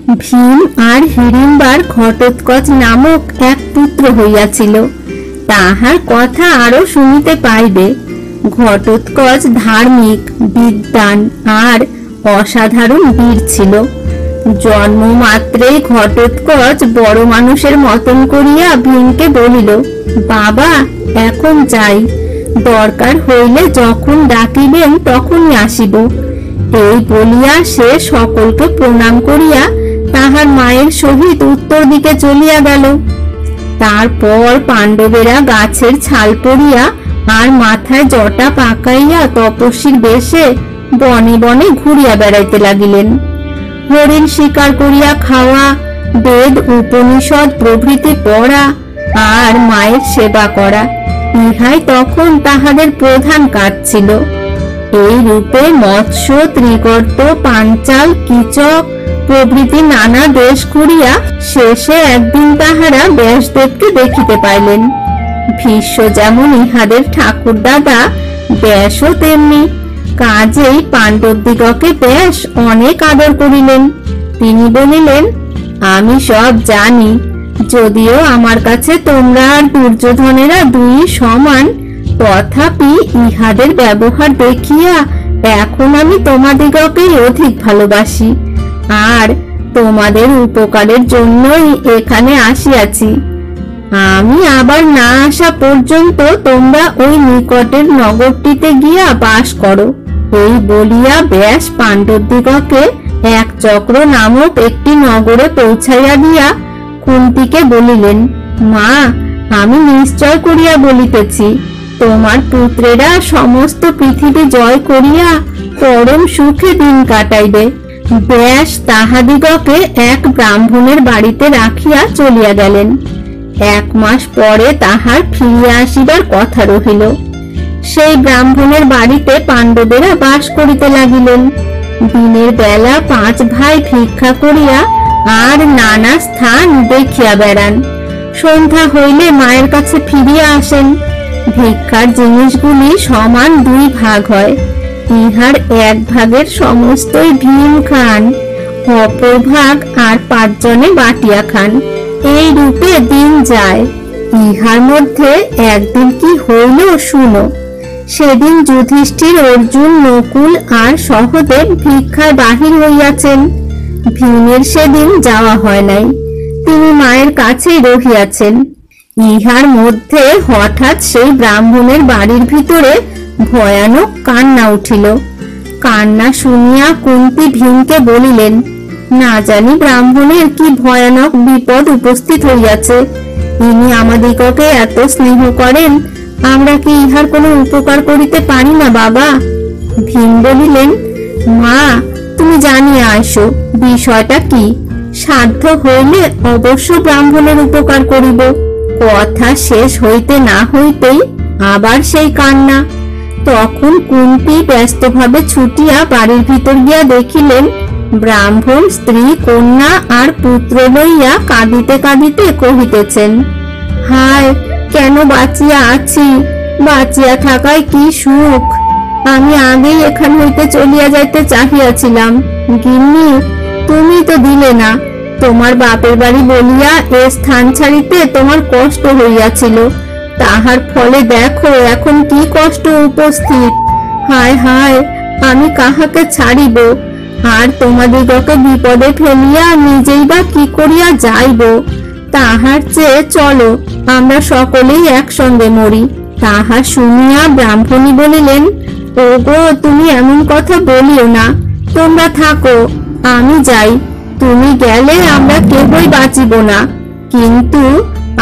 ভীম আর হিড়িম্বার ঘটোৎকচ নামক এক পুত্র হইয়াছিল। তাহার কথা আরো শুনিতে পাইবে। ঘটোৎকচ ধার্মিক, বিদ্বান আর অসাধারণ বীর ছিল। জন্ম মাত্রেই ঘটোৎকচ বড় মানুষের মতন করিয়া ভীমকে বলিল, বাবা এখন যাই, দরকার হইলে যখন ডাকিবেন তখনই আসিব। এই বলিয়া সে সকলকে প্রণাম করিয়া তাহার মায়ের সহিত উত্তর দিকে চলিয়া গেল। তারপর পাণ্ডবেরা গাছের ছাল পরিয়া আর মাথায় জটা পাকাইয়া তপস্বীর বেশে বনে বনে ঘুরিয়া বেড়াইতে লাগিলেন। হরিণ শিকার করিয়া খাওয়া, বেদ উপনিষদ প্রভৃতি পড়া আর মায়ের সেবা করা, ইহাই তখন তাহাদের প্রধান কাজ ছিল। এই রূপে মৎস্য, ত্রিগর্ত, পাঞ্চাল, কীচক প্রভৃতি নানা দেশ ঘুরিয়া শেষে একদিন তাহারা ব্যাসদেবকে দেখিতে পাইলেন। ভীষ্ম যেমন ইহাদের ঠাকুর দাদা, ব্যাসও তেমনি। কাজেই পাণ্ডবদিগকে ব্যাস অনেক আদর করিলেন। তিনি বলিলেন, আমি সব জানি, যদিও আমার কাছে তোমরা আর দুর্যোধনেরা দুই সমান, তথাপি ইহাদের ব্যবহার দেখিয়া এখন আমি তোমাদিগকেই অধিক ভালোবাসি, আর তোমাদের উপকারের জন্যই এখানে আসিয়াছি। আমি আবার না আসা পর্যন্ত তোমরা ওই নিকটের নগরটিতে গিয়া বাস করো। এই বলিয়া ব্যাস পাণ্ডবদিগকে এক চক্র নামক একটি নগরে পৌঁছাইয়া দিয়া কুন্তীকে বলিলেন, মা, আমি নিশ্চয় করিয়া বলিতেছি, তোমার পুত্রেরা সমস্ত পৃথিবী জয় করিয়া পরম সুখে দিন কাটাইবে। ব্যাস তাহাদিগকে এক ব্রাহ্মণের বাড়িতে রাখিয়া চলিয়া গেলেন। 1 মাস পরে তাহার ফিরিয়া আসিবার কথা রহিল। সেই ব্রাহ্মণের বাড়িতে পাণ্ডবেরা বাস করিতে লাগিলেন। দিনের বেলা 5 ভাই ভিক্ষা করিয়া আর নানা স্থান দেখিয়া বেড়ান। সন্ধ্যা হইলে মায়ের কাছে ফিরিয়া আসেন। ভিক্ষার জিনিসগুলি সমান 2 ভাগ হয়। ইহার 1 ভাগের সমস্তই ভীম খান, অপর ভাগ আর 5 জনে বাটিয়া খান। এই রূপে দিন যায়। ইহার মধ্যে একদিন কি হইল শুনো। সেদিন যুধিষ্ঠির, অর্জুন, নকুল আর সহদেব ভিক্ষায় বাহির হইয়াছেন। ভীমের সেদিন যাওয়া হয় নাই, তিনি মায়ের কাছেই রহিয়াছেন। ইহার মধ্যে হঠাৎ সেই ব্রাহ্মণের বাড়ির ভিতরে ভয়ানক কান্না উঠিল। কান্না শুনিয়া কুন্তী ভীমকে বলিলেন, না জানি ব্রাহ্মণের কি ভয়ানক বিপদ উপস্থিত হইয়াছে। ইনি আমাদিগকে এত স্নেহ করেন, আমরা কি ইহার কোনো উপকার করিতে পারি না বাবা? ভীম বলিলেন, মা, তুমি জানিয়া আসো বিষয়টা কি। সাধ্য হইলে অবশ্য ব্রাহ্মণের উপকার করিব। কথা শেষ হইতে না হইতেই আবার সেই কান্না। তখন কুন্তী ব্যস্তভাবে ছুটিয়া বাড়ির ভিতর গিয়া দেখিলেন ব্রাহ্মণ স্ত্রী, কন্যা আর পুত্র লইয়া কাঁদিতে কাঁদিতে কহিতেছেন, হায়, কেন বাঁচিয়া আছি, বাঁচিয়া থাকায় কি সুখ। আমি আগেই এখান হইতে চলিয়া যাইতে চাহিয়াছিলাম, গিন্নি তুমি তো দিলে না। তোমার বাপের বাড়ি বলিয়া এ স্থান ছাড়িতে তোমার কষ্ট হইয়াছিল, তাহার ফলে দেখো এখন কি কষ্ট উপস্থিত। হায় হায়, আমি কাহাকে ছাড়িব, আর তোমাদিগকে বিপদে ফেলিয়া নিজেই বা কি করিয়া যাইব। তাহার চেয়ে চলো আমরা সকলেই একসঙ্গে মরি। তাহা শুনিয়া ব্রাহ্মণী বলিলেন, ওগো, তুমি এমন কথা বলিও না, তোমরা থাকো, আমি যাই। তুমি গেলে আমরা কেউই বাঁচিব না, কিন্তু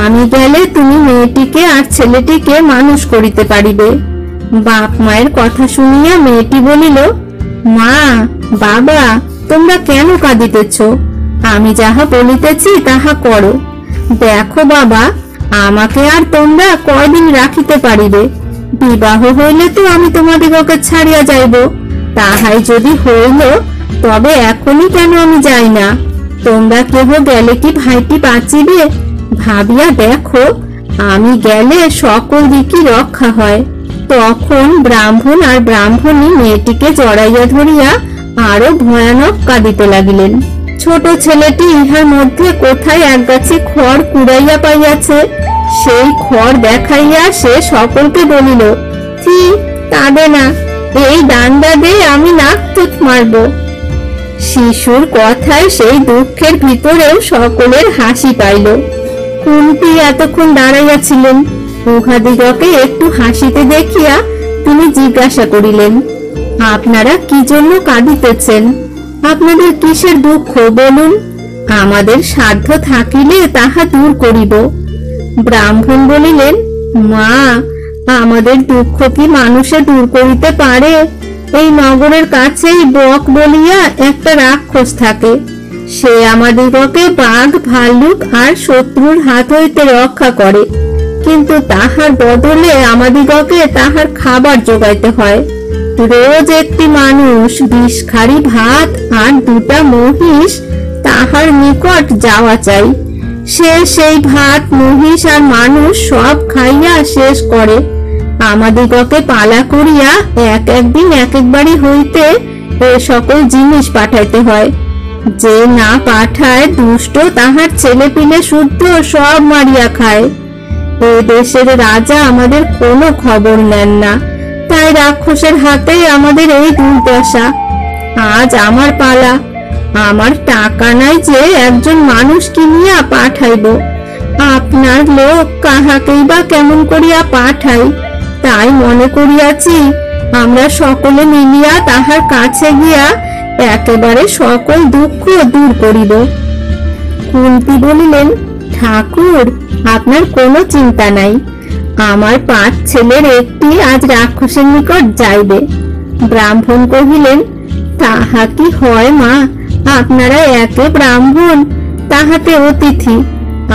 আমি গেলে তুমি মেয়েটিকে আর ছেলেটিকে মানুষ করিতে পারিবে। বাপ মায়ের কথা শুনিয়া মেয়েটি বলিল, মা, বাবা, তোমরা কেন কাঁদিতেছ? আমি যাহা বলিতেছি তাহা করো। দেখো বাবা, আমাকে আর তোমরা কয়দিন রাখিতে পারিবে? বিবাহ হইলে তো আমি তোমাদিগকে ছাড়িয়া যাইব। তাহাই যদি হইল, তবে এখনই কেন আমি যাই না? তোমরা কেহ গেলে কি ভাইটি বাঁচিবে? ভাবিয়া দেখো, আমি গেলে সকল দিকই রক্ষা হয়। তখন ব্রাহ্মণ আর ব্রাহ্মণী মেয়েটিকে জড়াইয়া ধরিয়া আরো ভয়ানক কাঁদিতে লাগিলেন। ছোট ছেলেটি ইহার মধ্যে কোথায় একগাছি খড় কুড়াইয়া পাইয়াছে, সেই খড় দেখাইয়া সে সকলকে বলিল, কি কাঁদে না, এই ডান্ডা দিয়ে আমি নাক তুত মারব। শিশুর কথায় সেই দুঃখের ভিতরেও সকলের হাসি পাইল। কুন্তী এতক্ষণ দাঁড়াইয়াছিলেন, উহাদিগকে একটু হাসিতে দেখিয়া তিনি জিজ্ঞাসা করিলেন, আপনারা কি জন্য কাঁদিতেছেন? আপনাদের কিসের দুঃখ বলুন, আমাদের সাধ্য থাকিলে তাহা দূর করিব। ব্রাহ্মণ বলিলেন, মা, আমাদের দুঃখ কি মানুষে দূর করিতে পারে? এই নগরের কাছেই বক বলিয়া একটা রাক্ষস থাকে, সে আমাদিগকে বাঘ ভাল্লুক আর শত্রুর হাত হইতে রক্ষা করে, কিন্তু তাহার বদলে আমাদিগকে তাহার খাবার যোগাইতে হয়। রোজ একটি মানুষ বিষখারি ভাত আর দুটা মহিষ তাহার নিকট যাওয়া চাই। সে সেই ভাত, মহিষ আর মানুষ সব খাইয়া শেষ করে আমাদিগকে পালা করিয়া একদিন এক বাড়ি হইতে এ সকল জিনিস পাঠাইতে হয়। যে না পাঠায় দুষ্ট তাহার ছেলে পিলে শুদ্ধ সব মারিয়া খায়। এ দেশের রাজা আমাদের কোনো খবর নেন না, তাই রাক্ষসের হাতে আমাদের এই দুর্দশা। আজ আমার পালা, আমার টাকা নাই যে একজন মানুষ কিনিয়া পাঠাইব। আপনার লোক কাহাকেই বা কেমন করিয়া পাঠাই, তাই মনে করিয়াছি আমরা সকলে মিলিয়া তাহার কাছে গিয়া একেবারে সকল দুঃখ দূর করিব। কুন্তী বলিলেন, ঠাকুর, আপনার কোনো চিন্তা নাই, আমার 5 ছেলের একটি আজ রাক্ষসের নিকট যাইবে। ব্রাহ্মণ কহিলেন, তাহা কি হয় মা? আপনারা একে ব্রাহ্মণ, তাহাতে অতিথি,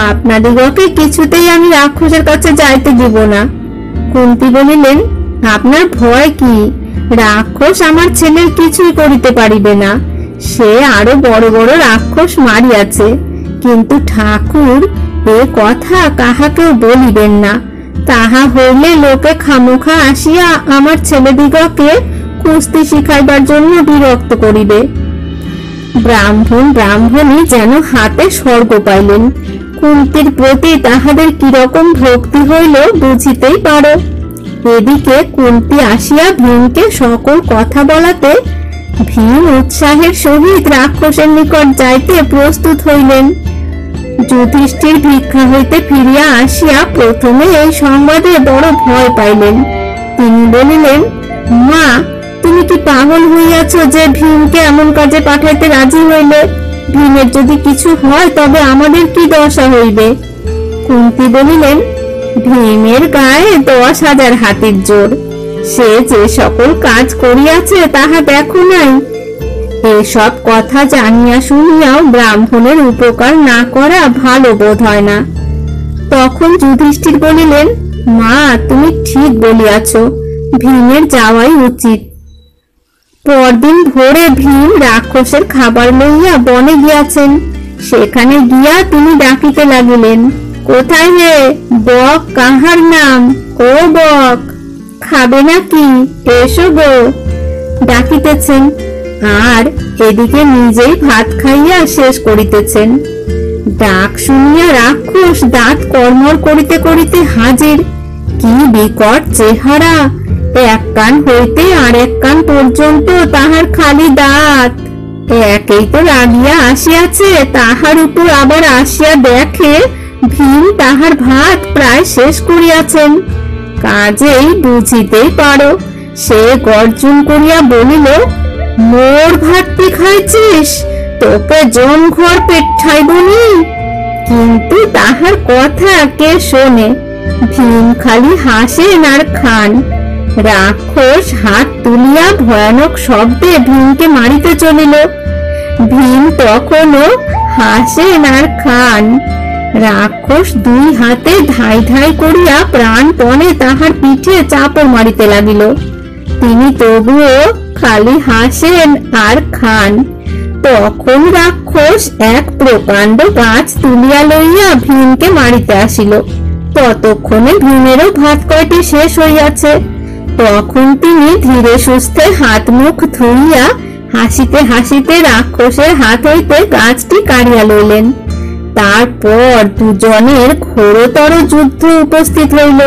আপনাদিগকে কিছুতেই আমি রাক্ষসের কাছে যাইতে দিব না। কুন্তী বলিলেন, আপনার ভয় কি? রাক্ষস আমার ছেলের কিছুই করিতে পারিবে না, সে আরো বড় বড় রাক্ষস মারিয়াছে। কিন্তু ঠাকুর, এ কথা কাহাকেও বলিবেন না, তাহা হইলে লোকে খামোখা আসিয়া আমার ছেলেদিগকে কুস্তি শিখাইবার জন্য বিরক্ত করিবে। ব্রাহ্মণী যেন হাতে স্বর্গ পাইলেন। কুন্তীর প্রতি তাহাদের কিরকম ভক্তি হইল বুঝিতেই পারো। এদিকে কুন্তী আসিয়া ভীমকে সকল কথা বলাতে ভীম উৎসাহের সহিত রাক্ষসের নিকট যাইতে প্রস্তুত হইলেন। যুধিষ্ঠির ভিক্ষা হইতে ফিরিয়া আসিয়া প্রথমে এই সংবাদে বড় ভয় পাইলেন। তিনি বলিলেন, মা, তুমি কি পাগল হইয়াছ যে ভীমকে এমন কাজে পাঠাইতে রাজি হইলে? ভীমের যদি কিছু হয় তবে আমাদের কি দশা হইবে? কুন্তী বলিলেন, ভীমের গায়ে 10,000 হাতির জোর, সে যে সকল কাজ করিয়াছে তাহা দেখো নাই। এসব কথা জানিয়া শুনিয়াও ব্রাহ্মণের উপকার না করা ভালো বোধ হয় না। তখন যুধিষ্ঠির বলিলেন, মা, তুমি ঠিক বলিয়াছ, ভীমের যাওয়াই উচিত। পরদিন ভোরে ভীম রাক্ষসের খাবার লইয়া বনে গিয়াছেন। সেখানে গিয়া তিনি ডাকিতে লাগিলেন, কোথায় হে? বক কাহার নাম? ও বক, খাবে নাকি? এসো গো। ডাকিতেছেন, আর এদিকে নিজেই ভাত খাইয়া শেষ করিতেছেন। ডাক শুনিয়া রাক্ষস দাঁত কর্মর করিতে করিতে হাজির। কি বিকট চেহারা! এক কান হইতে আরেক কান পর্যন্ত তাহার খালি দাঁত। একেই তো রাগিয়া আসিয়াছে, তাহার উপর আবার আসিয়া দেখে ভীম তাহার ভাত প্রায় শেষ করিয়াছেন। কাজেই বুঝিতেই পারো, সে গর্জন করিয়া বলিল, মোর ভাত তুই খাইছিস? তোকে জম ঘর পেঠাইবনি। কিন্তু তাহার কথা কে শোনে? ভীম খালি হাসেন আর খান। রাক্ষস হাত তুলিয়া ভয়ানক শব্দে ভীমকে মারিতে চলিল। ভীম তখনও হাসেন আর খান। রাক্ষস 2 হাতে ধাই ধাই করিয়া প্রাণপণে তাহার পিঠে চাপড় মারিতে লাগিল। তিনি তবুও খালি হাসেন আর খান। তখন রাক্ষস এক প্রকাণ্ড গাছ তুলিয়া লইয়া ভীমকে মারিতে আসিল। ততক্ষণে ভীমেরও ভাত কয়টি শেষ হইয়াছে। তখন তিনি ধীরে সুস্থে হাত মুখ ধুইয়া হাসিতে হাসিতে রাক্ষসের হাত হইতে গাছটি কাড়িয়া লইলেন। তারপর দুজনের ঘোরতর যুদ্ধ উপস্থিত হইল।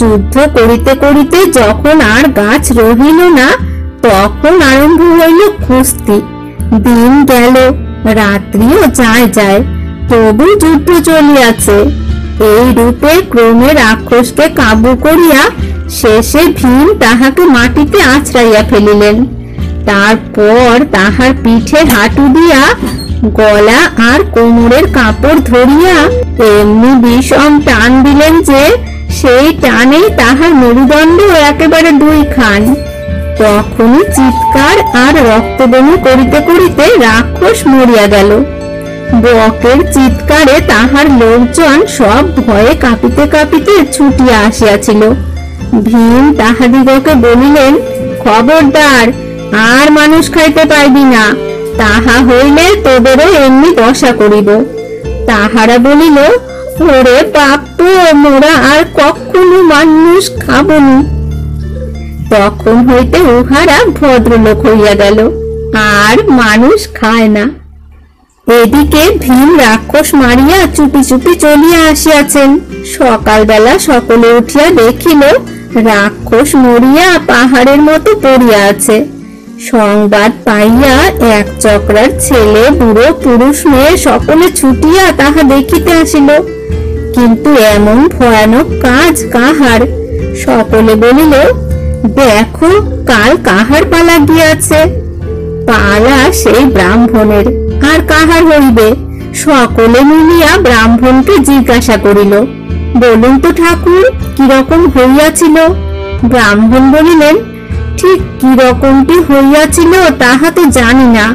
যুদ্ধ করিতে করিতে যখন আর গাছ রহিল না, তখন আরম্ভ হইল কুস্তি। দিন গেল, রাত্রিও যায় যায়, তবু যুদ্ধ চলিয়াছে। এই রূপে ক্রমে রাক্ষসকে কাবু করিয়া শেষে ভীম তাহাকে মাটিতে আছড়াইয়া ফেলিলেন। তারপর তাহার পিঠে হাঁটু দিয়া গলা আর কোমরের কাপড় ধরিয়া এমনি বিষম টান দিলেন যে সেই টানেই তাহার মেরুদণ্ড একেবারে দুই খান। তখনই চিৎকার আর রক্তবমি করিতে করিতে রাক্ষস মরিয়া গেল। বকের চিৎকারে তাহার লোকজন সব ভয়ে কাঁপিতে কাঁপিতে ছুটিয়া আসিয়াছিল। ভীম তাহাদিগকে বলিলেন, খবরদার, আর মানুষ খাইতে পাইবি না, তাহা হইলে তোদেরও এমনি দশা করিব। তাহারা বলিল, ওরে বাপ, মোরা আর কখনো মানুষ খাবনি। তখন হইতে উহারা ভদ্রলোক হইয়া গেল, আর মানুষ খায় না। এদিকে ভীম রাক্ষস মারিয়া চুপি চুপি চলিয়া আসিয়াছেন। সকালবেলা সকলে উঠিয়া দেখিল রাক্ষস মরিয়া পাহাড়ের মতো পড়িয়া আছে। সংবাদ পাইয়া এক চক্রার ছেলে, বুড়ো, পুরুষ, মেয়ে সকলে ছুটিয়া তাহা দেখিতে আসিল। কিন্তু এমন ভয়ানক কাজ কাহার? সকলে বলিল, দেখো, কাল কাহার পালা গিয়াছে। পালা সেই ব্রাহ্মণের, আর কাহার হইবে? সকলে মিলিয়া ব্রাহ্মণকে জিজ্ঞাসা করিল, বলুন তো ঠাকুর, কিরকম হইয়াছিল? ব্রাহ্মণ বলিলেন, ঠিক কিরকমটি হইয়াছিল তাহা তো জানি না,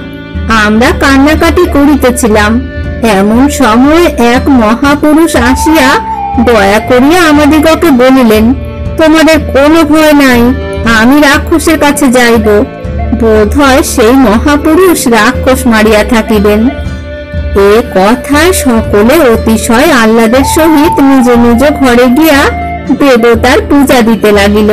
আমরা কান্নাকাটি করিতেছিলাম। এমন সময় এক মহাপুরুষ আসিয়া দয়া করিয়া আমাদিগকে বলিলেন, তোমাদের কোনো ভয় নাই, আমি রাক্ষসের কাছে যাইব। বোধ হয় সেই মহাপুরুষ রাক্ষস মারিয়া থাকিবেন। এ কথায় সকলে অতিশয় আহ্লাদের সহিত নিজ নিজ ঘরে গিয়া দেবতার পূজা দিতে লাগিল।